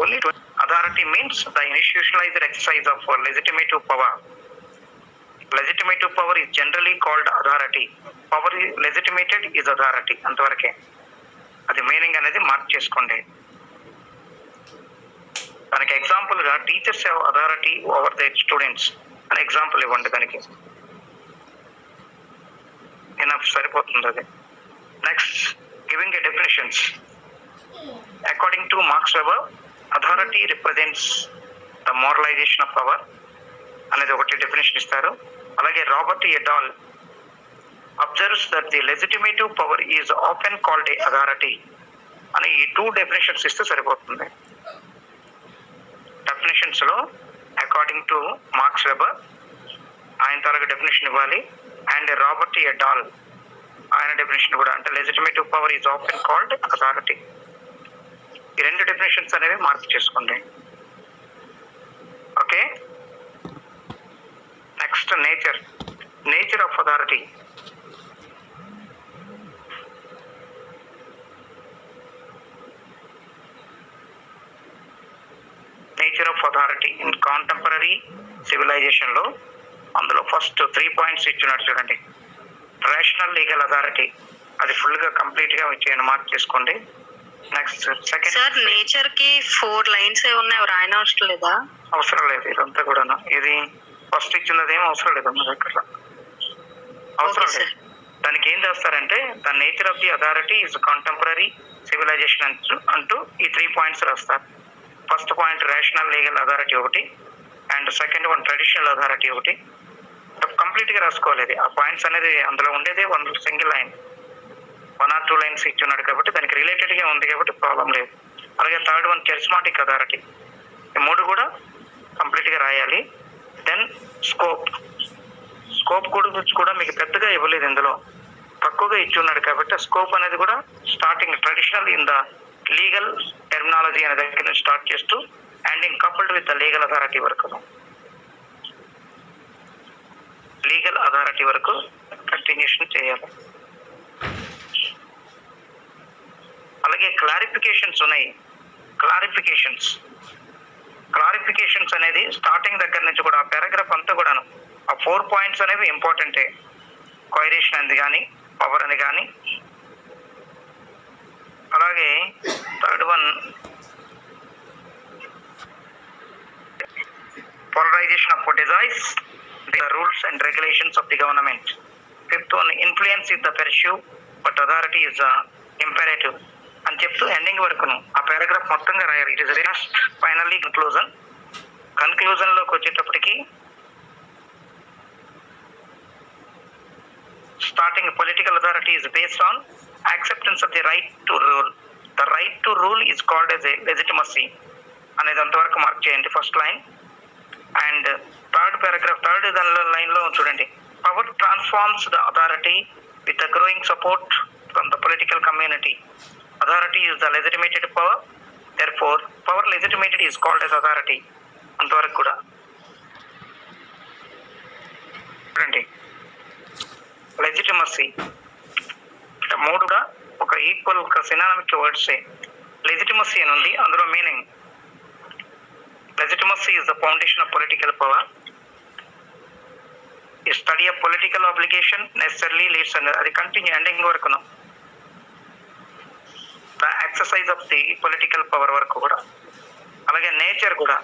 only to authority means the institutionalized exercise of legitimate power. Legitimate power is generally called authority. Power is legitimated is authority. అంతవరకే అది meaning అనేది mark చేసుకోండి. దానికి ఎగ్జాంపుల్గా teachers have authority over the students అని example ఇవ్వండి. దానికి enough సరిపోతుంది అది. Next giving a definitions. According to Max Weber, authority represents the moralisation of power అనేది ఒకటి డెఫినేషన్ ఇస్తారు. అలాగే Robert A Dahl observes that the legitimative power is often called a authority అని ఈ 2 డెఫినేషన్స్ ఇస్తే సరిపోతుంది. డెఫినేషన్స్ లో అకార్డింగ్ టు మార్క్స్ వెబర్ ఆయన తరగతి డెఫినేషన్ ఇవ్వాలి, అండ్ రాబర్ట్ ఎడాల్ ఆయన డెఫినేషన్ కూడా, అంటే లెజిటిమేటివ్ పవర్ ఈజ్ ఆఫెన్ కాల్డ్ అథారిటీ. ఈ 2 డెఫినేషన్స్ అనేవి మార్క్ చేసుకోండి. Okay. Next nature of authority. Nature of authority in contemporary civilisation లో అందులో ఫస్ట్ 3 పాయింట్స్ ఇచ్చినట్టు చూడండి. రేషనల్ లీగల్ అథారిటీ అది ఫుల్ గా కంప్లీట్ గా వచ్చేయండి, మార్క్ చేసుకోండి. నెక్స్ట్ సెకండ్ సార్, నేచర్ కి 4 లైన్స్ ఏ ఉన్నాయి, రాయన అవసరం లేదా? అవసరం లేదు, ఇదంతా కూడా ఇది ఫస్ట్ ఇచ్చినది ఏం అవసరం లేదు మన దగ్గర, అవసరం లేదు. దానికి ఏం చేస్తారంటే the nature of the authority is contemporary civilisation అంటూ ఈ 3 పాయింట్స్ రాస్తారు. First point rational legal authority ఒకటి, and second one traditional authority ఒకటి. కంప్లీట్ గా రాసుకోలేదు. ఆ పాయింట్స్ అనేది అందులో ఉండేదే 1 సింగిల్ లైన్, 1 or 2 లైన్స్ ఇచ్చున్నాడు కాబట్టి దానికి రిలేటెడ్ గా ఉంది కాబట్టి ప్రాబ్లం లేదు. అలాగే థర్డ్ వన్ కెరిస్మాటిక్ అథారిటీ. ఈ 3 కూడా కంప్లీట్ గా రాయాలి. దెన్ స్కోప్ గురించి కూడా మీకు పెద్దగా ఇవ్వలేదు, ఇందులో తక్కువగా ఇచ్చున్నాడు కాబట్టి స్కోప్ అనేది కూడా starting traditional in the legal terminology అనే దగ్గర నుంచి స్టార్ట్ చేస్తూ and coupled with the legal authority వరకు, లీగల్ అథారిటీ వరకు కంటిన్యూషన్ చేయాలి. అలాగే క్లారిఫికేషన్స్ ఉన్నాయి. క్లారిఫికేషన్స్ అనేది స్టార్టింగ్ దగ్గర నుంచి కూడా ఆ పారాగ్రాఫ్ అంతా కూడాను ఆ 4 పాయింట్స్ అనేవి ఇంపార్టెంటే. కోయిరేషన్ అనేది కానీ, పవర్ అని కానీ, అలాగే third one polarisation of desires, the rules and regulations of the government. Fifth one influence is the pursue but authority is the imperative అని చెప్తూ ఎండింగ్ వరకును ఆ పారాగ్రాఫ్ మొత్తంగా రాయాలి. It is last finally conclusion లోకి వచ్చేటప్పటికి starting political authority is based on acceptance of the right to rule. The right to rule is called as a legitimacy అనేది అంతవరకు మార్క్ చేయండి first line. And third paragraph third line లో చూడండి, power transforms the authority with the growing support from the political community. Authority is the legitimated power, therefore power legitimated is called as authority. అంతవరకు కూడా చూడండి. Legitimacy 3 కూడా ఒక equal ఒక సినానిమిక్ వర్డ్సే. Legitimacy అని ఉంది, అందులో meaning legitimacy is the foundation of political power. ఈ study of political obligation necessarily leads అనేది అది కంటిన్యూ ఎండింగ్ వరకును the exercise of the political power వరకు కూడా. అలాగే నేచర్ కూడా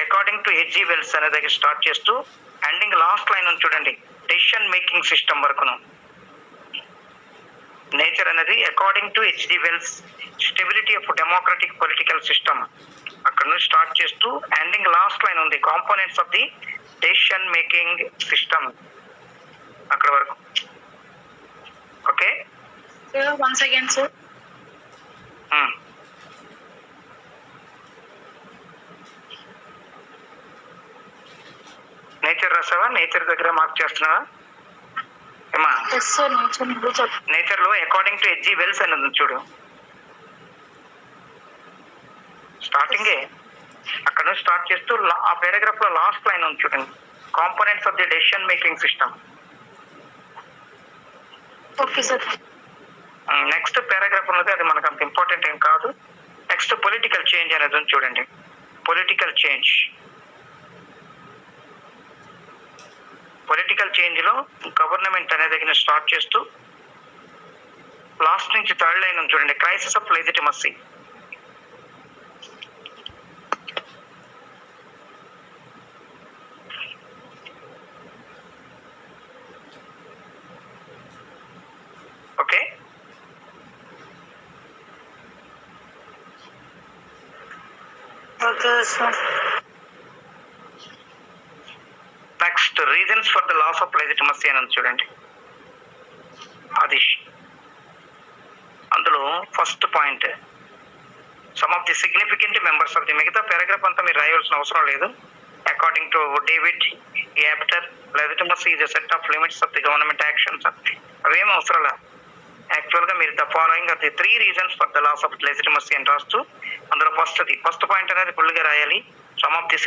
అకార్డింగ్ టు హెచ్జి వెల్స్ అనే దగ్గర స్టార్ట్ చేస్తూ ఎండింగ్ లాస్ట్ లైన్ ఉంది చూడండి, డెసిషన్ మేకింగ్ సిస్టమ్ వరకును. నేచర్ అనేది according to H G Wells stability of democratic political system అక్కడ నుంచి స్టార్ట్ చేస్తూ ఎండింగ్ లాస్ట్ లైన్ ఉంది components of the decision making system అక్కడ వరకు. Okay once again sir. Nature రాసావా? నేచర్ దగ్గర మార్క్ చేస్తున్నావా ఏమా? నేచర్ లో అకార్డింగ్ టు హెచ్జి వెల్స్ అని ఉంది చూడు, స్టార్టింగే అక్కడ నుంచి స్టార్ట్ చేస్తూ ఆ పారాగ్రాఫ్ లో లాస్ట్ లైన్ ఉంది చూడండి, components of the decision making system. Okay sir. Next paragraph ఉన్నది, అది మనకు అంత ఇంపార్టెంట్ ఏం కాదు. నెక్స్ట్ పొలిటికల్ చేంజ్ అనేది ఉంది చూడండి. పొలిటికల్ చేంజ్ లో గవర్నమెంట్ అనే దగ్గర స్టార్ట్ చేస్తూ లాస్ట్ నుంచి థర్డ్ లైన్ ఉంది చూడండి. Crisis of legitimacy. Okay, okay sir. Next reasons for the loss of legitimacy అని ఉంది చూడండి. అది అందులో first point, some of the significant members of the, మిగతా పారాగ్రాఫ్ అంతా మీరు రాయవలసిన అవసరం లేదు. According to David Apter, legitimacy is a set of limits of the government actions. అవేం అవసరం లేదు. యాక్చువల్ గా మీరు the following are the 3 reasons for the loss of legitimacy అని రాస్తూ అందులో ఫస్ట్ పాయింట్ అనేది ఫుల్ గా రాయాలి. Some of the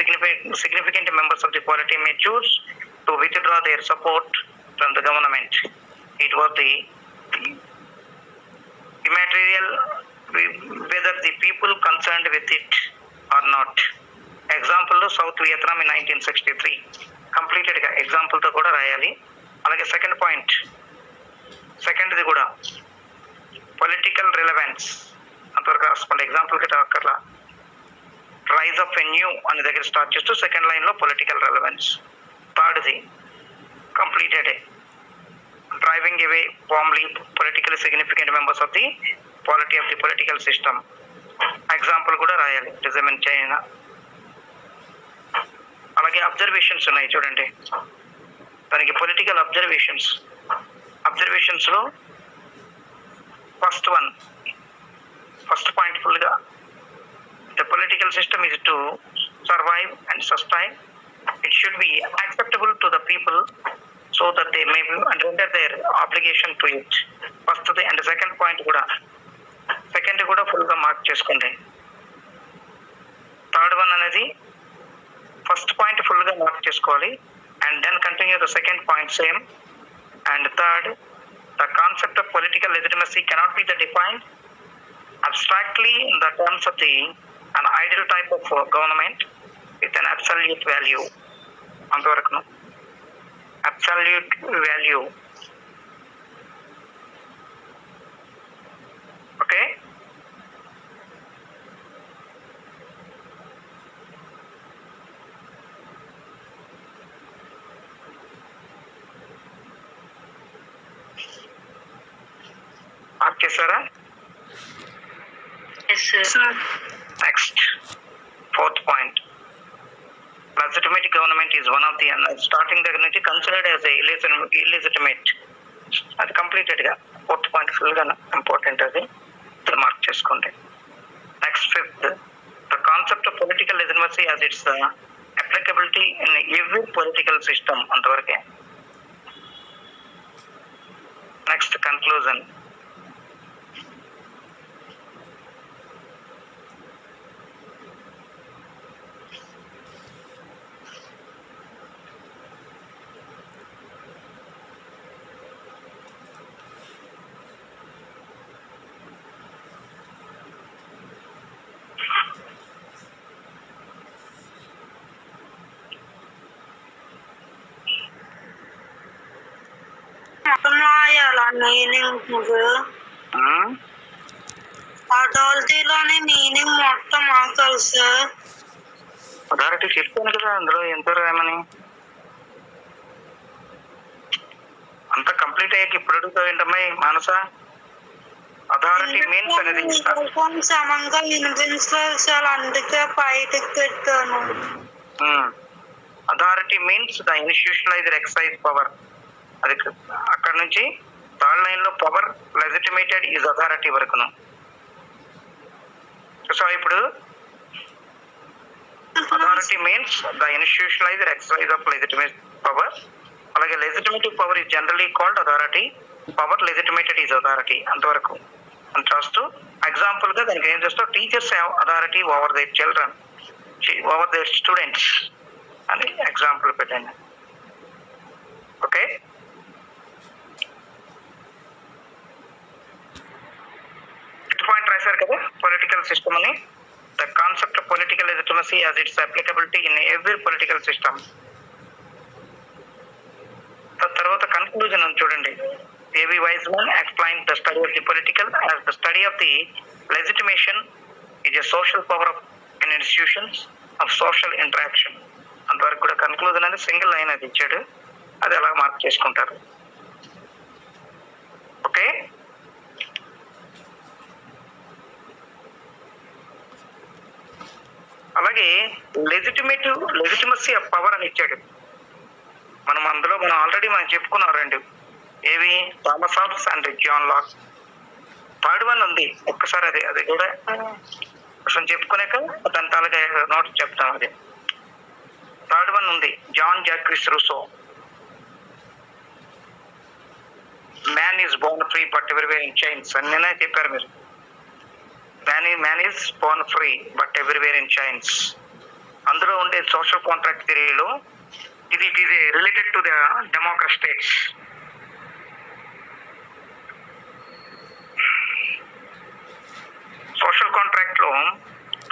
significant members of the polity May choose to withdraw their support from the government. It was the immaterial whether the people concerned with it or not. Example south Vietnam in 1963 completed గా example తో కూడా రాయాలి. అలాగే second point, సెకండ్ది కూడా political relevance అంతవరకు రాసుకోండి. Example కి అక్కర్లా. రైజ్ ఆఫ్ ఎ న్యూ అనే దగ్గర స్టార్ట్ చేస్తూ సెకండ్ లైన్ లో పొలిటికల్ రిలవెన్స్. థర్డ్ది completed, driving away warmly politically significant members of the polity of the political system. Example కూడా రాయాలి. Rhythm in China. అలాగే అబ్జర్వేషన్స్ ఉన్నాయి చూడండి. దానికి పొలిటికల్ అబ్జర్వేషన్స్ లో ఫస్ట్ పాయింట్ ఫుల్ గా, the political system is to survive and sustain. It should be acceptable to the people so that they may render their obligation to it. First and second point కూడా full గా mark చేసుకోండి. Third one అనేది first point full గా mark చేసుకోవాలి. And then continue the second point same. And third, the concept of political legitimacy cannot be defined abstractly in the terms of an ideal type of government with an absolute value. అంతవరకు absolute value. Okay, okay sir. Yes sir. Next, fourth point, legitimate government is one of the starting దగ్గర నుంచి considered as a illegitimate. అది completed గా fourth point full గా important, అది mark చేసుకోండి. Next fifth, the concept of political legitimacy as its applicability in every political system. అంతవరకే. Next conclusion. Meaning అథారిటీలోని meaning మొత్తం ఆకలి సార్. అథారిటీ చెప్పాను కదా అందులో ఎంత రాయమని. అంత కంప్లీట్ అయ్యాక ఇప్పుడు అడుగుతావు ఏంటమ్మాయి మానస? అథారిటీ మీన్స్ అనేది సమంగా వినిపించలేదు సార్, అందుకే బయటకు పెట్టాను. Authority means the institutionalised exercise power. అది అక్కడ నుంచి థర్డ్ లైన్ లో పవర్ లెజిటిమేటెడ్ ఈజ్ అథారిటీ వరకును. సో ఇప్పుడు authority means the institutionalised exercise of legitimate power. అలాగే legitimative power is generally called authority, power legitimated is authority. అంతవరకు అని రాస్తూ ఎగ్జాంపుల్ గా దానికి ఏం చేస్తావు, teachers have authority over their children, over their students అని ఎగ్జాంపుల్ పెట్టండి. ఓకే, పాయింట్ రాశారు కదా పొలిటికల్ సిస్టమ్ అని. The concept of political legitimacy as its applicability in every political system. తర్వాత కన్క్లూజన్ ఉంది చూడండి. A V Wiseman explain the study of the political as the study of the legitimation is a social power of in institutions of social interaction. అంతవరకు కూడా conclusion అనేది single line అది ఇచ్చాడు, అది అలా మార్క్ చేసుకుంటారు. ఓకే, అలాగే లెజిటిమసీ ఆఫ్ పవర్ అని ఇచ్చాడు. మనం ఆల్రెడీ చెప్పుకున్నాం రెండు, ఏవి Thomas Hobbes and John Locke. Third one ఉంది, ఒక్కసారి అది కూడా కొంచెం చెప్పుకునేక దాని తాలూకా నోట్స్ చెప్తాం. అది థర్డ్ వన్ ఉంది, Jean Jacques Rousseau. Man is born free but everywhere in chains అని నేనే చెప్పారు మీరు. Man is born free but everywhere in chains. అందులో ఉండే సోషల్ కాంట్రాక్ట్ థియరీలో ఇది it is related to the democrat states. Social contract లో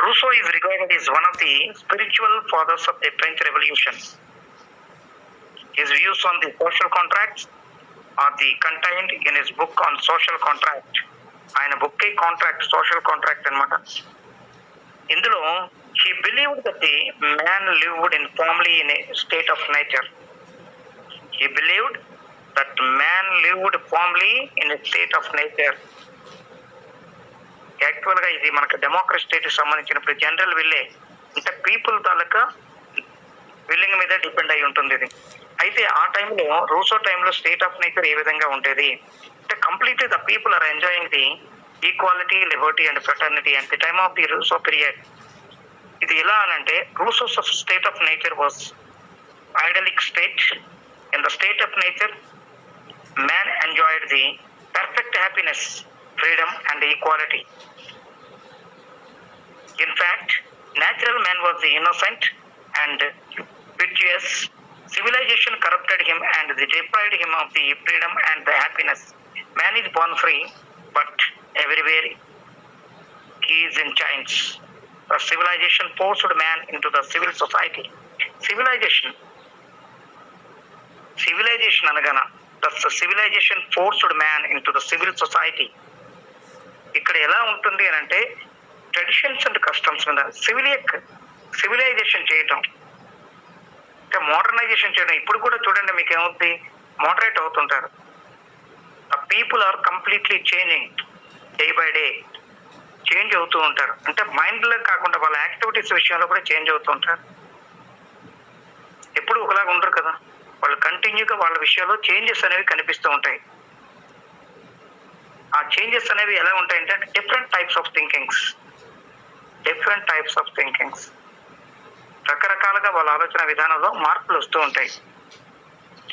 Rousseau is regarded is one of the spiritual fathers of the French revolution. His views on the social contracts are the contained in his book on social contract. ఆయన book contract, social contract అన్నమాట. ఇందులో he believed that the man lived informally in a state of nature. He believed that man lived formally in a state of nature. Actual గా ఇది మనకు democracy state సంబంధించినప్పుడు general విల్లే అంటే people తాలూకా willing మీద depend అయి ఉంటుంది ఇది. అయితే ఆ టైంలో రూసో టైంలో స్టేట్ ఆఫ్ నేచర్ ఏ విధంగా ఉండేది అంటే completely the people are enjoying the equality, liberty and fraternity at the time of the Rousseau period. ఇది ఎలా అనంటే Rousseau's of state of nature was idyllic state. In the state of nature man enjoyed the perfect happiness, freedom and equality. In fact, natural man was the innocent and virtuous. Civilization corrupted him and deprived him of the freedom and the happiness. Man is born free, but everywhere he is in chains. The civilization forced man into the civil society. Civilization అనగాన the civilization forced man into the civil society. ఇక్కడ ఎలా ఉంటుంది అని అంటే traditions and customs మీద civilisation చేయటం, అంటే modernisation చేయడం. ఇప్పుడు కూడా చూడండి మీకు ఏమవుతుంది, మోడరేట్ అవుతుంటారు. People are completely changing, day by day change అవుతూ ఉంటారు. అంటే మైండ్లో కాకుండా వాళ్ళ యాక్టివిటీస్ విషయంలో కూడా చేంజ్ అవుతూ ఉంటారు. ఎప్పుడు ఒకలాగా ఉండరు కదా, వాళ్ళు కంటిన్యూగా వాళ్ళ విషయంలో చేంజెస్ అనేవి కనిపిస్తూ ఉంటాయి. ఆ చేంజెస్ అనేవి ఎలా ఉంటాయంటే డిఫరెంట్ టైప్స్ ఆఫ్ థింకింగ్స్, రకరకాలుగా వాళ్ళ ఆలోచన విధానంలో మార్పులు వస్తూ ఉంటాయి.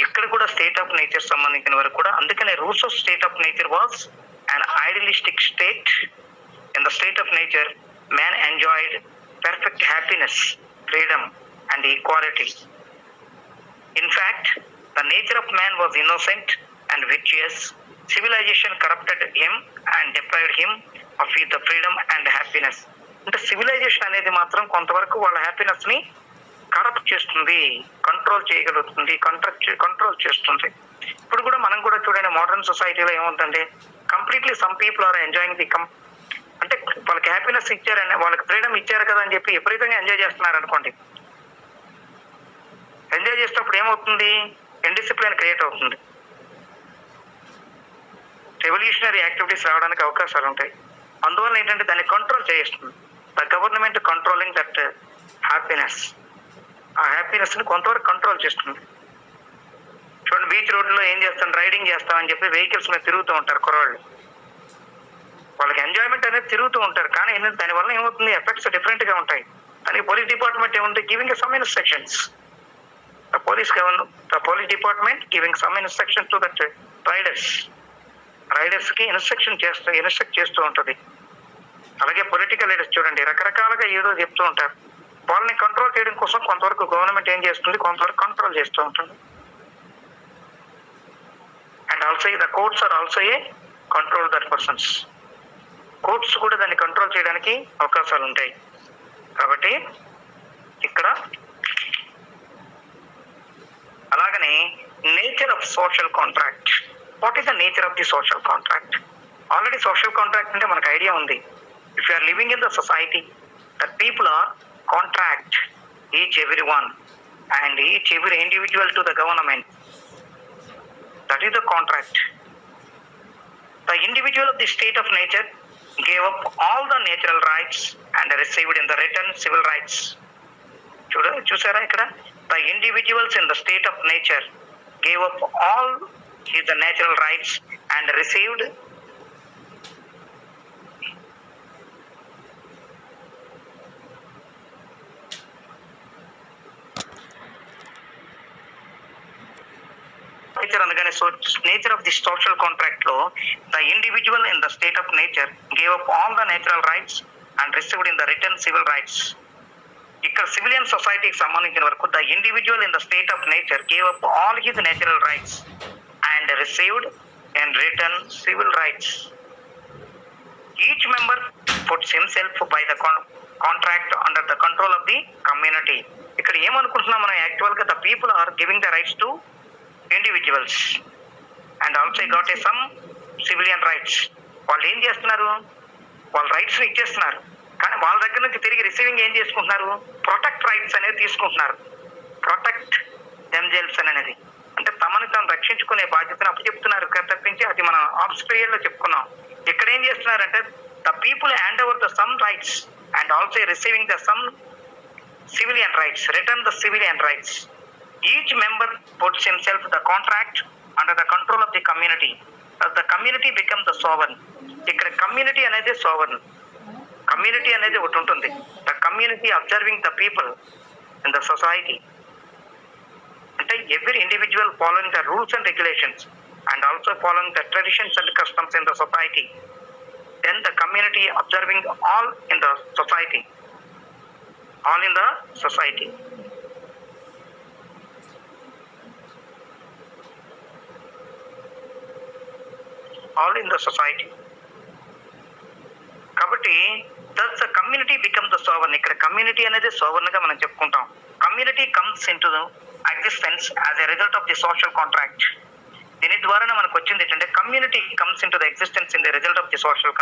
ఇక్కడ కూడా స్టేట్ ఆఫ్ నేచర్ సంబంధించిన వరకు కూడా అందుకనే Russo state of nature was an idealistic state. In the state of nature, man enjoyed perfect happiness, freedom and equality. In fact, the nature of man was innocent and virtuous. Civilization corrupted him and deprived him of the freedom and happiness. అంటే civilisation అనేది మాత్రం కొంతవరకు వాళ్ళ happiness ని corrupt చేస్తుంది, control చేయగలుగుతుంది, control చేస్తుంది. ఇప్పుడు కూడా మనం కూడా చూడండి మోడర్న్ సొసైటీలో ఏముందంటే completely some people are enjoying the అంటే వాళ్ళకి హ్యాపీనెస్ ఇచ్చారని, వాళ్ళకి ఫ్రీడమ్ ఇచ్చారు కదా అని చెప్పి విపరీతంగా ఎంజాయ్ చేస్తున్నారు అనుకోండి. ఎంజాయ్ చేసినప్పుడు ఏమవుతుంది, ఇండిసిప్లిన్ క్రియేట్ అవుతుంది, రెవల్యూషనరీ యాక్టివిటీస్ రావడానికి అవకాశాలు ఉంటాయి. అందువల్ల ఏంటంటే దాన్ని కంట్రోల్ చేస్తుంది. The government controlling that happiness, ఆ హ్యాపీనెస్ ని కొంతవరకు కంట్రోల్ చేస్తుంది. చూడండి బీచ్ రోడ్లో ఏం చేస్తాం, రైడింగ్ చేస్తామని చెప్పి వెహికల్స్ మీద తిరుగుతూ ఉంటారు కుర్రవాళ్ళు. వాళ్ళకి ఎంజాయ్మెంట్ అనేది తిరుగుతూ ఉంటారు, కానీ దానివల్ల ఏమవుతుంది, ఎఫెక్ట్స్ డిఫరెంట్ గా ఉంటాయి. దానికి పోలీస్ డిపార్ట్మెంట్ ఏముంది, giving some instructions. The police department giving some instructions to that riders కి ఇన్స్ట్రక్ట్ చేస్తూ ఉంటుంది. అలాగే పొలిటికల్ లీడర్స్ చూడండి రకరకాలుగా ఏదో చెప్తూ ఉంటారు. వాళ్ళని కంట్రోల్ చేయడం కోసం కొంతవరకు గవర్నమెంట్ ఏం చేస్తుంది, కొంతవరకు కంట్రోల్ చేస్తూ ఉంటుంది. And also the courts are also a control that persons. Courts కూడా దాన్ని కంట్రోల్ చేయడానికి అవకాశాలు ఉంటాయి. కాబట్టి ఇక్కడ అలాగనే nature of social contract. What is the nature of the social contract? Already social contract అంటే మనకు ఐడియా ఉంది. If you are living in the society, the people are contract each every one and each every individual to the government. That is the contract. The individual of the state of nature gave up all the natural rights and received in the return civil rights. చూసారా ఇక్కడ? The individuals in the state of nature gave up all his natural rights and received nature అనగానే nature of the social contract లో the individual in the state of nature gave up all the natural rights and received in the return civil rights. ఇక్కడ civilian సొసైటీకి సంబంధించిన వరకు the individual in the state of nature gave up all his natural rights and received and return civil rights. Each member puts himself by the contract under the control of the community. ఇక్కడ ఏమనుకుంటున్నాం మనం? Actual గా the people are giving the rights to individuals and also got some civilian rights. వాళ్ళు ఏం చేస్తున్నారు? వాళ్ళ rights ఇచ్చేస్తున్నారు, కానీ వాళ్ళ దగ్గర నుంచి తిరిగి రిసీవింగ్ ఏం చేసుకుంటున్నారు? ప్రొటెక్ట్ రైట్స్ అనేది తీసుకుంటున్నారు. ప్రొటెక్ట్ దెమ్సెల్వ్స్ అనేది అంటే తమని తాను రక్షించుకునే బాధ్యతను అప్పచెప్తున్నారు తప్పించి అది మనం ఆబ్స్ట్రేలియా లో చెప్పుకున్నాం. ఇక్కడ ఏం చేస్తున్నారంటే the people hand over the some rights and also receiving the sum civilian rights, return the civilian rights. Each member puts himself the contract under the control of the community. As the community becomes the sovereign. ఇక్కడ community అనేది sovereign. Community అనేది ఒకటి ఉంటుంది. The community observing the people in the society. అంటే every individual following the rules and regulations and also following the traditions and customs in the society. Then the community observing all in the society. All in the society. All in the society. కాబట్టి that's the community become the sovereign. ఇక్కడ community అనేది sovereign గా మనం చెప్పుకుంటాం. Community comes in to existence as a result of the social contract. దీని ద్వారా మనకు వచ్చింది ఏంటంటే community comes in to the existence in the result of the social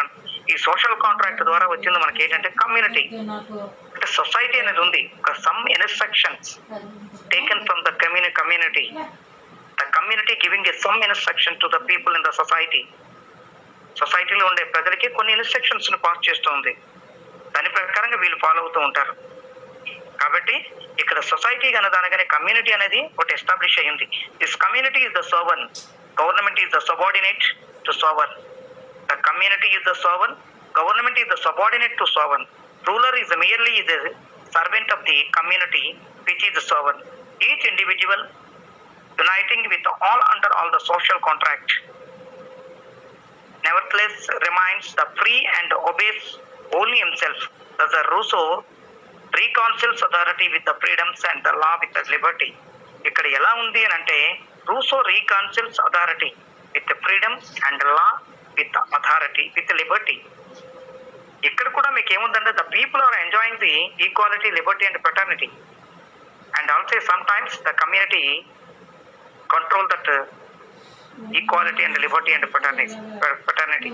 ఈ సోషల్ కాంట్రాక్ట్ ద్వారా వచ్చింది మనకి ఏంటంటే కమ్యూనిటీ. అంటే సొసైటీ అనేది ఉంది. ఒక some instructions taken from the community. The community giving a some instruction to the people in the society. సొసైటీలో ఉండే ప్రజలకి కొన్ని ఇన్స్ట్రక్షన్స్ ను పాస్ చేస్తూ ఉంది. దాని ప్రకారంగా వీళ్ళు ఫాలో అవుతూ ఉంటారు. కాబట్టి ఇక్కడ సొసైటీ అనగానే కమ్యూనిటీ అనేది ఒకటి ఎస్టాబ్లిష్ అయ్యింది. This community is the sovereign, government is the subordinate to sovereign. The community is the sovereign, government is the subordinate to sovereign. Ruler is merely the servant of the community which is the sovereign. Each individual uniting with all under all the social contract nevertheless remains the free and obeys only himself. Thus the Rousseau reconcils authority with the freedoms and the law with the liberty. ఇక్కడ ఎలా ఉంది అని అంటే Russo reconcils authority with the freedoms and law with the authority with the liberty. ఇక్కడ కూడా మీకు ఏముందంటే the people are enjoying the equality, liberty and fraternity and also sometimes the community control that equality and liberty and fraternity.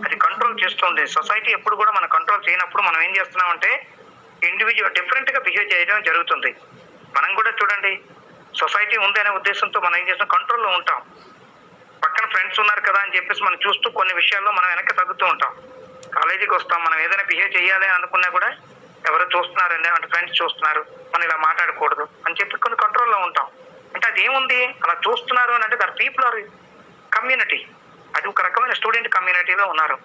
అది control చేస్తుంది. Society ఎప్పుడు కూడా మనం control చేయనప్పుడు మనం ఏం చేస్తున్నామంటే ఇండివిజువల్ డిఫరెంట్ గా బిహేవ్ చేయడం జరుగుతుంది. మనం కూడా చూడండి, సొసైటీ ఉంది అనే ఉద్దేశంతో మనం ఏం చేస్తాం, కంట్రోల్లో ఉంటాం. పక్కన ఫ్రెండ్స్ ఉన్నారు కదా అని చెప్పేసి మనం చూస్తూ కొన్ని విషయాల్లో మనం వెనక్కి తగ్గుతూ ఉంటాం. కాలేజీకి వస్తాం, మనం ఏదైనా బిహేవ్ చేయాలి అనుకున్నా కూడా ఎవరు చూస్తున్నారండి అంటే ఫ్రెండ్స్ చూస్తున్నారు, మనం ఇలా మాట్లాడకూడదు అని చెప్పి కొన్ని కంట్రోల్లో ఉంటాం. అంటే అది ఏముంది, అలా చూస్తున్నారు అని అంటే దట్ పీపుల్ ఆర్ కమ్యూనిటీ. అది ఒక రకమైన స్టూడెంట్ కమ్యూనిటీలో ఉన్నారు.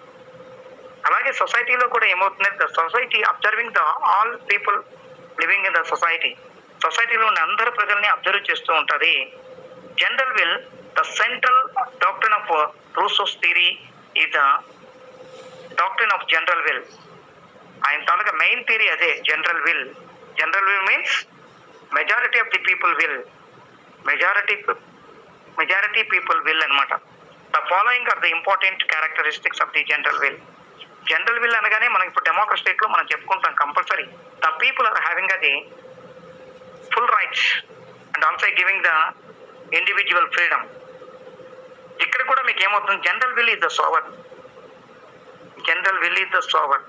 అలాగే సొసైటీలో కూడా ఏమవుతుంది, the society observing the all people living in the society. సొసైటీలో ఉన్న అందరు ప్రజల్ని అబ్జర్వ్ చేస్తూ ఉంటుంది. General will, the central doctrine of Rousseau's theory is the doctrine of general will. ఆయన తాలూకా మెయిన్ థియరీ అదే general will. General will means majority of the people will. Majority people will అనమాట. The following are the important characteristics of the general will. General will అనగానే మనం ఇప్పుడు democracy state లో మనం చెప్పుకుంటాం compulsory the people are having అది full rights and also giving the individual freedom. ఇక్కడ కూడా మీకు ఏమవుతుంది, general will is the sovereign. General will is the sovereign.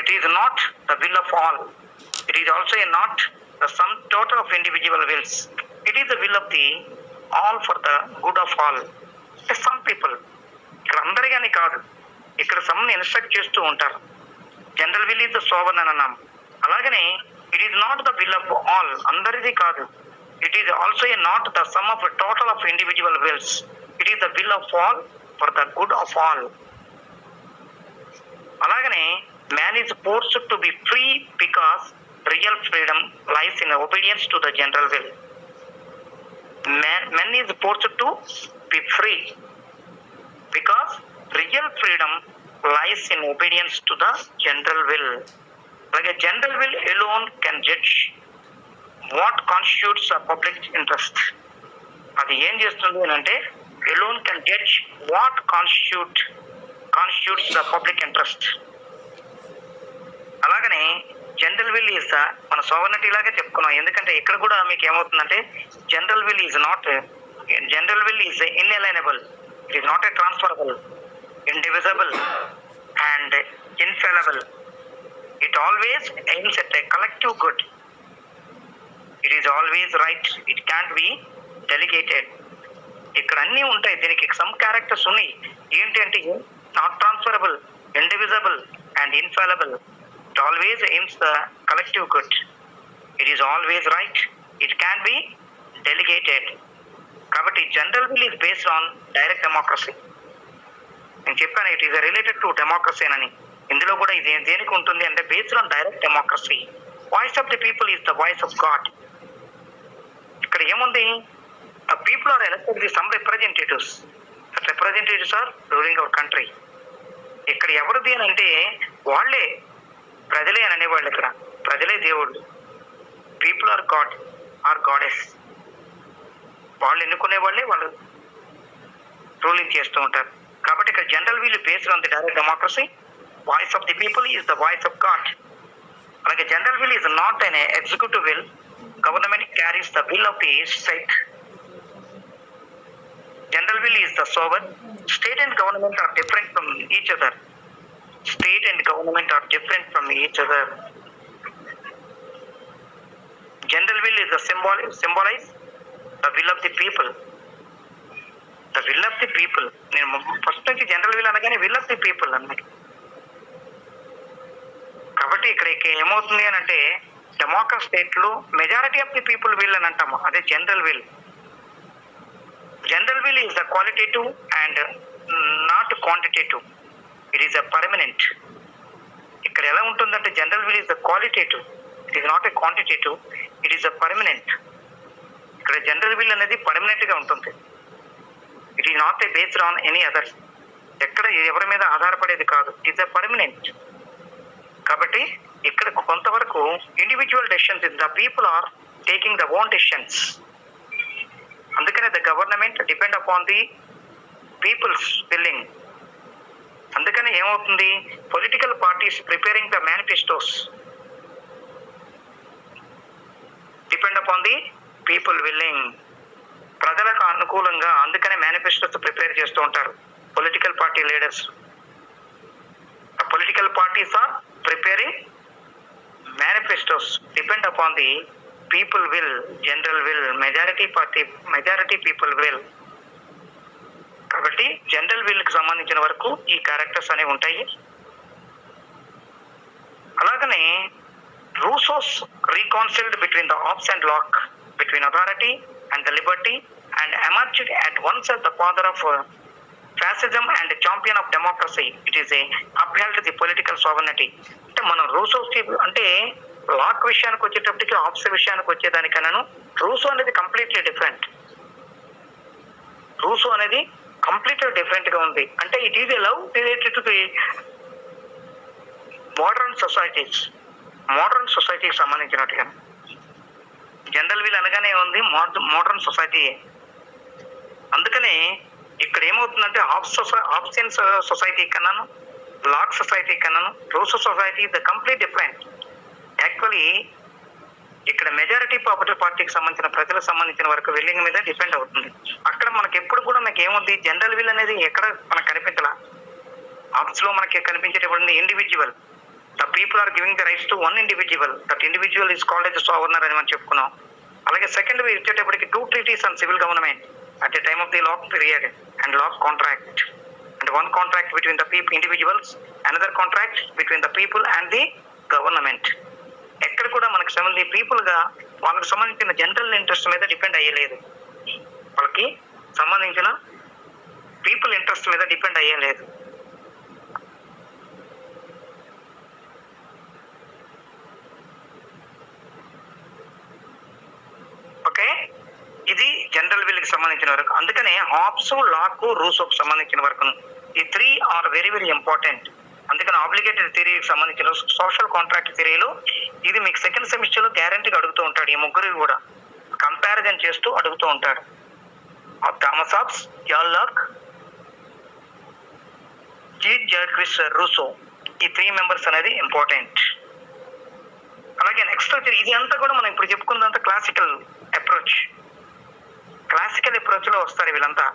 It is not the will of all. It is also not the sum total of individual wills. It is the will of the all for the good of all. Some people, ఇక్కడ అందరిగాని కాదు, ఇక్కడ some instruct చేస్తూ ఉంటారు. General will is the sovereign అని అన్నాం. అలాగనే it is not the will of all, అందరిది కాదు. It is also not the sum of total of individual wills. It is the will of all for the good of all. అలాగనే man is forced to be free because real freedom lies in obedience to the general will. Man is forced to be free because real freedom lies in obedience to the general will. Like a general will alone can judge what constitutes a public interest. అది ఏం చేస్తుంది అని అంటే alone can judge what constitutes the public interest. అలాగనే general will is the, మన sovereignty లాగే చెప్పుకున్నాం. ఎందుకంటే ఇక్కడ కూడా మీకు ఏమవుతుందంటే general will is not, general will is inalienable. It is not a transferable, indivisible and infallible. It always aims at a collective good. It is always right. It can't be delegated. ఇక్కడ అన్నీ ఉంటాయి, దీనికి some characters ఉన్నాయి. ఏంటి అంటే not transferable, indivisible and infallible. It always aims the collective good. It is always right. It can be delegated. కాబట్టి general will is based on direct democracy. నేను చెప్పాను it is related to democracy అని. ఇందులో కూడా ఇది దేనికి ఉంటుంది అంటే based on direct democracy. Voice of the people is the voice of God. ఇక్కడ ఏముంది, the people are elected the some representatives. Representatives are ruling our country. ఇక్కడ ఎవరిది అని అంటే వాళ్ళే, ప్రజలే అని అనేవాళ్ళు. ఇక్కడ ప్రజలే దేవుళ్ళు. People are god or goddess. వాళ్ళు ఎన్నుకునే వాళ్ళే వాళ్ళు రూలింగ్ చేస్తూ ఉంటారు. కాబట్టి ఇక్కడ general will based on the direct democracy. Voice of the people is the voice of god. అలాగే general will is not an executive will. Government carries the will of the state. General will is the sovereign. State and government are different from each other. State and government are different from each other. General will is the symbolize the will of the people. The will of the people. నేను first నుంచి general will అనగానే will of the people అన్నమాట. కాబట్టి ఇక్కడ ఏమవుతుంది అని అంటే democracy state లో majority of the people will అని అంటాము, అదే general will. General will is the qualitative and not quantitative. It is a permanent. ఇక్కడ ఎలా ఉంటుందంటే general will is the qualitative. It is not a quantitative. It is a permanent. ఇక్కడ general will అనేది permanent గా ఉంటుంది. It is not a based on any other. ఎక్కడ ఎవరి మీద ఆధారపడేది కాదు. It is a permanent. కాబట్టి ఇక్కడ కొంతవరకు individual decisions, the people are taking the own decisions. అందుకనే the government depend upon the people's willing. అందుకని ఏమవుతుంది, political parties preparing the manifestos depend upon the people willing. ప్రజలకు అనుకూలంగా అందుకనే మేనిఫెస్టోస్ ప్రిపేర్ చేస్తూ ఉంటారు political party leaders. Political parties are preparing manifestos depend upon the people will, general will, majority people will. కాబట్టి general will కి సంబంధించిన వరకు ఈ క్యారెక్టర్స్ అనేవి ఉంటాయి. అలాగనే Rousseau's రీకౌన్సిల్డ్ between the Hobbes and Locke, between authority and the liberty, and emerged at once as the father of fascism and champion of democracy. It is a upheld the political sovereignty. అంటే మనం రూసోస్ అంటే lock విషయానికి వచ్చేటప్పటికి apps విషయానికి వచ్చేదానికన్నాను Russo అనేది completely different. Russo అనేది completely different గా ఉంది. అంటే it is a love related to the modern సొసైటీకి సంబంధించినట్టుగా. జనరల్ విల్ అనగానే ఉంది మోడర్న్ సొసైటీ. అందుకనే ఇక్కడ ఏమవుతుందంటే ఆప్షన్ సొసైటీ కన్నాను, లాక్ సొసైటీ కన్నాను, Russo society the complete different. Actually ఇక్కడ మెజారిటీ పాపులర్ పార్టీకి సంబంధించిన ప్రజలకు సంబంధించిన వరకు విల్లింగ్ మీద డిపెండ్ అవుతుంది. అక్కడ మనకి ఎప్పుడు కూడా మనకి ఏముంది, జనరల్ విల్ అనేది ఎక్కడ మనకు కనిపించాల. ఆప్స్ లో మనకి కనిపించేటప్పుడు individual, the people are giving the rights to one individual, that individual is called as sovereign అని మనం చెప్పుకున్నాం. అలాగే సెకండ్ ఇచ్చేటప్పటికి 2 treaties on civil government at the time of the lock period and lock contract, and one contract between the people individuals, another contract between the people and the government. ఎక్కడ కూడా మనకు సంబంధించి people గా వాళ్ళకి సంబంధించిన general interest మీద depend అయ్యలేదు, వాళ్ళకి సంబంధించిన పీపుల్ ఇంట్రెస్ట్ మీద డిపెండ్ అయ్యలేదు. ఓకే, ఇది జనరల్ విల్ కి సంబంధించిన వరకు. అందుకనే హాబ్స్, లాక్, రూసోకు సంబంధించిన వరకు ఈ 3 ఆర్ వెరీ వెరీ ఇంపార్టెంట్. అందుకని ఆబ్లిగేటెడ్ థియరీకి సంబంధించిన సోషల్ కాంట్రాక్ట్ థియరీలో ఇది మీకు సెకండ్ సెమిస్టర్ లో గ్యారంటీగా అడుగుతూ ఉంటాడు. ఈ ముగ్గురు కూడా కంపారిజన్ చేస్తూ అడుగుతూ ఉంటాడు. Thomas Hobbes, John Locke, Jean Jacques Rousseau, ఈ 3 మెంబర్స్ అనేది ఇంపార్టెంట్. అలాగే నెక్స్ట్ వచ్చి ఇది అంతా కూడా మనం ఇప్పుడు చెప్పుకున్నదంతా క్లాసికల్ అప్రోచ్. క్లాసికల్ అప్రోచ్ లో వస్తారు వీళ్ళంతా.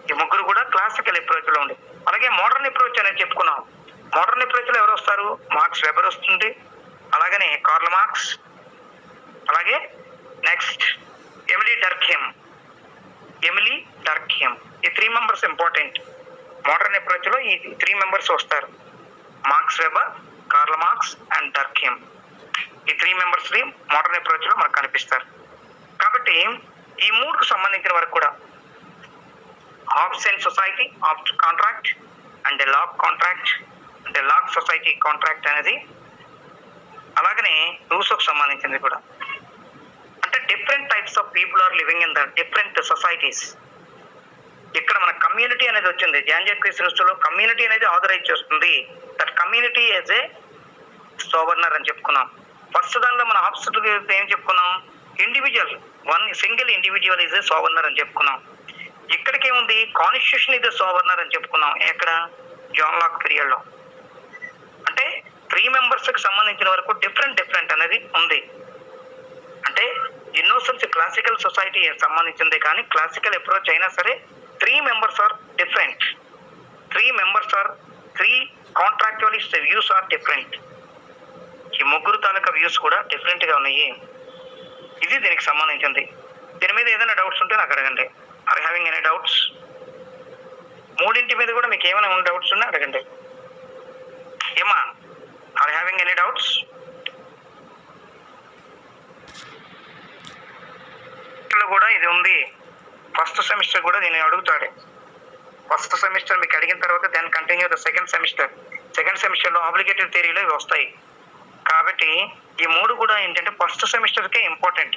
ఈ ముగ్గురు కూడా క్లాసికల్ అప్రోచ్ లో ఉంది. అలాగే మోడర్న్ అప్రోచ్ అనేది చెప్పుకున్నాం. మోడర్న్ అప్రోచ్ లో ఎవరు వస్తారు, మార్క్స్ వెబర్ వస్తుంది, అలాగనే కార్ల్ మార్క్స్, అలాగే నెక్స్ట్ ఎమిలీ డర్క్హెమ్. ఈ 3 మెంబర్స్ ఇంపార్టెంట్. మోడర్న్ అప్రోచ్ లో ఈ 3 మెంబర్స్ వస్తారు, Marx Weber, Karl Marx and Durkheim. ఈ 3 మెంబర్స్ మోడర్న్ అప్రోచ్ లో మనకు కనిపిస్తారు. కాబట్టి ఈ 3కు సంబంధించిన వరకు కూడా Hobbes and society of contract and Locke contract అంటే లాక్ సొసైటీ కాంట్రాక్ట్ అనేది, అలాగనే రూసోకు సంబంధించింది కూడా. అంటే different types of people are living in the different societies. ఇక్కడ మన కమ్యూనిటీ అనేది వచ్చింది. జాన్ జాక్విస్ రూసోలో కమ్యూనిటీ అనేది ఆథరైజ్ చేస్తుంది. That community as a sovereign అని చెప్పుకున్నాం. ఫస్ట్ దానిలో మన హాబ్స్ ఏం చెప్పుకున్నాం, individual, one single individual is a sovereign అని చెప్పుకున్నాం. ఇక్కడికి ఏముంది, కాన్స్టిట్యూషన్ ఈజ్ ఏ సోవర్నర్ అని చెప్పుకున్నాం. ఎక్కడ, జాన్ లాక్ పీరియడ్ లో. అంటే 3 మెంబర్స్ కి సంబంధించిన వరకు డిఫరెంట్ అనేది ఉంది. అంటే ఇన్నోసెన్స్ క్లాసికల్ సొసైటీ సంబంధించింది, కానీ క్లాసికల్ అప్రోచ్ అయినా సరే 3 members are different. 3 contractualist views are different. ఈ ముగ్గురు తాలూకా వ్యూస్ కూడా డిఫరెంట్ గా ఉన్నాయి. ఇది దీనికి సంబంధించింది. దీని మీద ఏదైనా డౌట్స్ ఉంటే నాకు అడగండి. Are having any doubts? మూడింటి మీద కూడా మీకు ఏమైనా డౌట్స్ ఉన్నా అడగండి. ఏమా, ఆర్ హ్యావింగ్ ఎనీ డౌట్స్? కూడా ఇది ఉంది. ఫస్ట్ సెమిస్టర్ కూడా దీన్ని అడుగుతాడు. ఫస్ట్ సెమిస్టర్ మీకు అడిగిన తర్వాత దాన్ని కంటిన్యూ ద సెకండ్ సెమిస్టర్ లో ఆబ్లిగేటెడ్ థియరీలో ఇవి వస్తాయి. కాబట్టి ఈ 3 కూడా ఏంటంటే ఫస్ట్ సెమిస్టర్కే ఇంపార్టెంట్.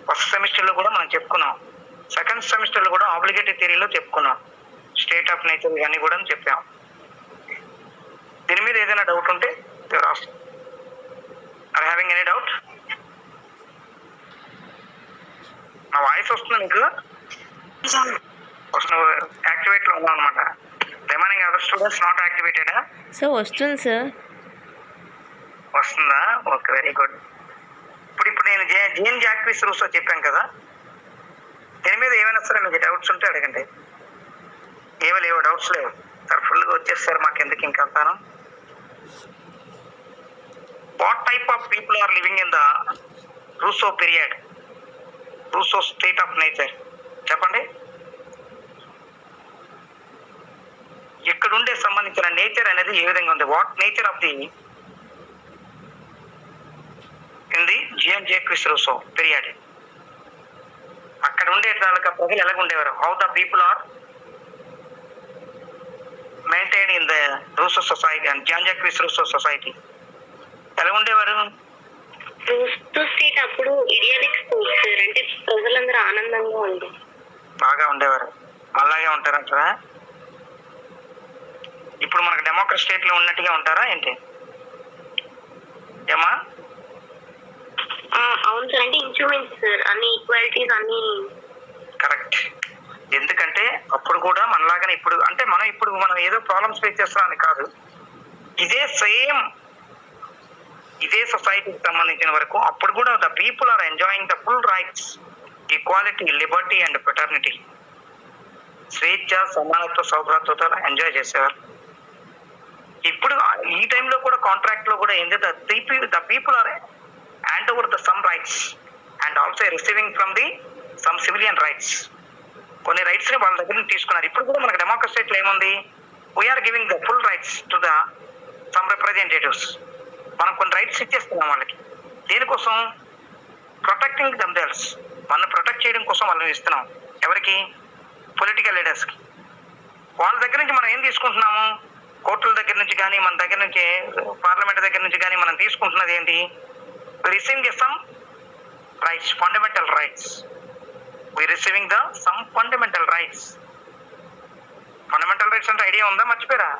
ఫస్ట్ సెమిస్టర్ లో కూడా మనం చెప్పుకున్నాం, సెకండ్ సెమిస్టర్ లో కూడా ఆబ్లిగేటెడ్ థియరీలో చెప్పుకున్నాం, స్టేట్ ఆఫ్ నేచర్ ఇవన్నీ కూడా చెప్పాం. దీని మీద ఏదైనా డౌట్ ఉంటే ఆర్ హ్యావింగ్ ఎనీ డౌట్? నా వాయిస్ వస్తుందా మీకు? యాక్టివేట్ లో ఉన్నాం అనమాట. Remaining other students not activated. Sir వస్తుంది సార్. వస్తుందా? Okay, very good. ఇప్పుడు నేను జీన్ జాక్విస్ రూసో చెప్పాను కదా, దీని మీద ఏమైనా సరే మీకు డౌట్స్ ఉంటే అడగండి. ఏమీ లేవు, డౌట్స్ లేవు సార్, ఫుల్గా వచ్చేస్తారు మాకు ఎందుకు ఇంకా అంటాను. What type of people are living in the Rousseau period, Rousseau state of nature చెప్పండి. ఇక్కడ ఉండే సంబంధించిన నేచర్ అనేది ఏ విధంగా ఉంది, what nature of the in the Jean Jacques Rousseau period. అక్కడ ఉండే ప్రజలు ఎలాగ ఉండేవారు, how the people are maintain in the Rousseau society and Jean Jacques Rousseau society ఎలా ఉండేవారు? రూసో స్టేట్ అప్పుడు ఇడియాలిక్ స్టేట్, అంటే ప్రజలందరూ ఆనందంగా ఉంది, బాగా ఉండేవారు. అలాగే ఉంటారంటారా? ఇప్పుడు మనకు డెమోక్రసీ స్టేట్ లో ఉన్నట్టుగా ఉంటారా ఏంటి? ఏమా? అవును సార్, అంటే ఇన్స్ట్రుమెంట్స్ సార్, అన్ని ఈక్వాలిటీస్ అన్ని కరెక్ట్. ఎందుకంటే అప్పుడు కూడా మనలాగానే ఇప్పుడు అంటే మనం ఏదో ప్రాబ్లమ్స్ ఫేస్ చేస్తామని కాదు. ఇదే సొసైటీకి సంబంధించిన వరకు అప్పుడు కూడా the people are enjoying the full rights, equality, liberty and fraternity. స్వేచ్ఛ, సమానత్వ, సౌభ్రాతృతలు ఎంజాయ్ చేసేవారు. ఇప్పుడు ఈ టైంలో కూడా కాంట్రాక్ట్ లో కూడా ఏంది, the people are hand over the some rights and also receiving from the some civilian rights. కొన్ని రైట్స్ ని వాళ్ళ దగ్గర నుంచి తీసుకున్నారు. ఇప్పుడు కూడా మనకి డెమోక్రసీ లో ఏముంది, we are giving the full rights to the some representatives. మనం కొన్ని రైట్స్ ఇచ్చేస్తున్నాం వాళ్ళకి. దేనికోసం? Protecting themselves. మనం ప్రొటెక్ట్ చేయడం కోసం వాళ్ళని ఇస్తున్నాం. ఎవరికి? పొలిటికల్ లీడర్స్ కి. వాళ్ళ దగ్గర నుంచి మనం ఏం తీసుకుంటున్నాము? కోర్టుల దగ్గర నుంచి కానీ, మన దగ్గర నుంచి పార్లమెంట్ దగ్గర నుంచి కానీ మనం తీసుకుంటున్నది ఏంటి? Receiving some rights, fundamental rights. Receiving the sum fundamental rights. Fundamental rights అంటే ఐడియా ఉందా? మర్చిపోయారా?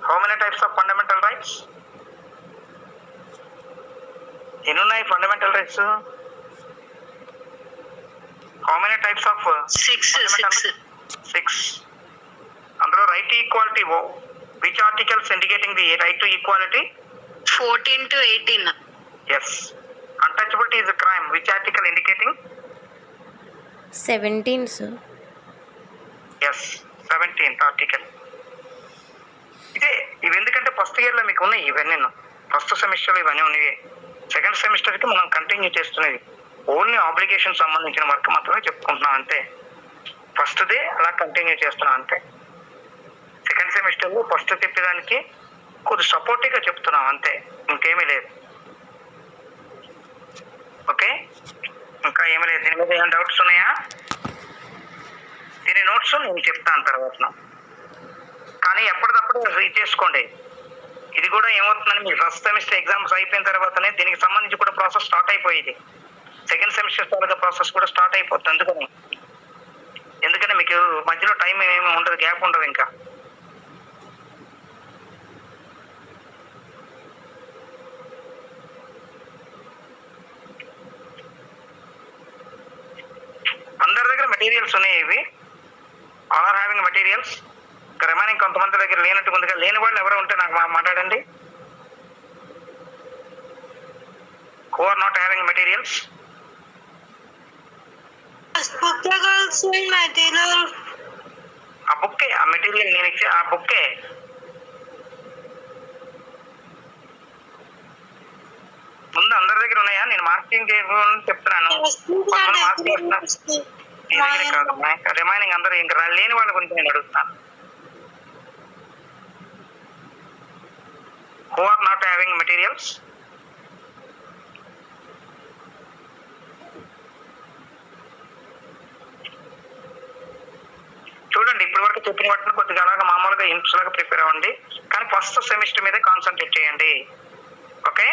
How many types of fundamental rights? ఎన్ని ఉన్నాయి fundamental rights? How many types of? 6. అందులో right to equality, which articles indicating the right to equality? 14 to 18. Yes. Untouchability is a crime. Which article indicating? 17, sir. Yes, 17th article. ఇవి ఎందుకంటే first year లో మీకు ఉన్నాయి ఇవన్నీ. First semester ఇవన్నీ ఉన్నాయి. Second semester కి మనం కంటిన్యూ చేస్తున్నది ఓన్లీ ఆబ్లిగేషన్ సంబంధించిన వర్క్ మాత్రమే చెప్పుకుంటున్నాం అంతే. ఫస్ట్ దే అలా కంటిన్యూ చేస్తున్నాం అంతే. సెకండ్ సెమిస్టర్ లో ఫస్ట్ చెప్పేదానికి కొద్ది సపోర్టివ్ గా చెప్తున్నాం అంతే, ఇంకేమీ లేదు. ఓకే, ఇంకా ఏమీ లేదు. దీని మీద ఏమైనా డౌట్స్ ఉన్నాయా? దీని నోట్స్ నేను చెప్తాను తర్వాత. కానీ ఎప్పటికప్పుడు రీడ్ చేసుకోండి. ఇది కూడా ఏమవుతుందని మీకు ఫస్ట్ సెమిస్టర్ ఎగ్జామ్స్ అయిపోయిన తర్వాతనే దీనికి సంబంధించి కూడా ప్రాసెస్ స్టార్ట్ అయిపోయింది. సెకండ్ సెమిస్టర్ తాలూకా ప్రాసెస్ కూడా స్టార్ట్ అయిపోతుంది. ఎందుకంటే మీకు మధ్యలో టైం ఏమి ఉండదు, గ్యాప్ ఉండదు. ఇంకా అందరి దగ్గర మెటీరియల్స్ ఉన్నాయి. ఇవి all are having materials. Remaining కొంతమంది దగ్గర లేనట్టు ఉంది. లేని వాళ్ళు ఎవరో ఉంటే నాకు మాట్లాడండి. Who are not having materials? ఆ బుక్కే, ఆ మెటీరియల్ నేను ఇచ్చే ఆ బుక్కే. ముందు అందరి దగ్గర ఉన్నాయా? నేను మార్కింగ్ చేయమని చెప్తున్నాను. మార్క్ చేస్తున్నా నీ దగ్గర కాదు. రిమైనింగ్ అందరూ ఇంకా లేని వాళ్ళ గురించి నేను అడుగుతాను. Who are not having materials? చూడండి, ఇప్పటి వరకు చెప్పిన వాటిని కొద్దిగా అలాగా మామూలుగా ఇంప్స్ లాగా ప్రిపేర్ అవ్వండి. కానీ ఫస్ట్ సెమిస్టర్ మీదే కాన్సన్ట్రేట్ చేయండి. ఓకే.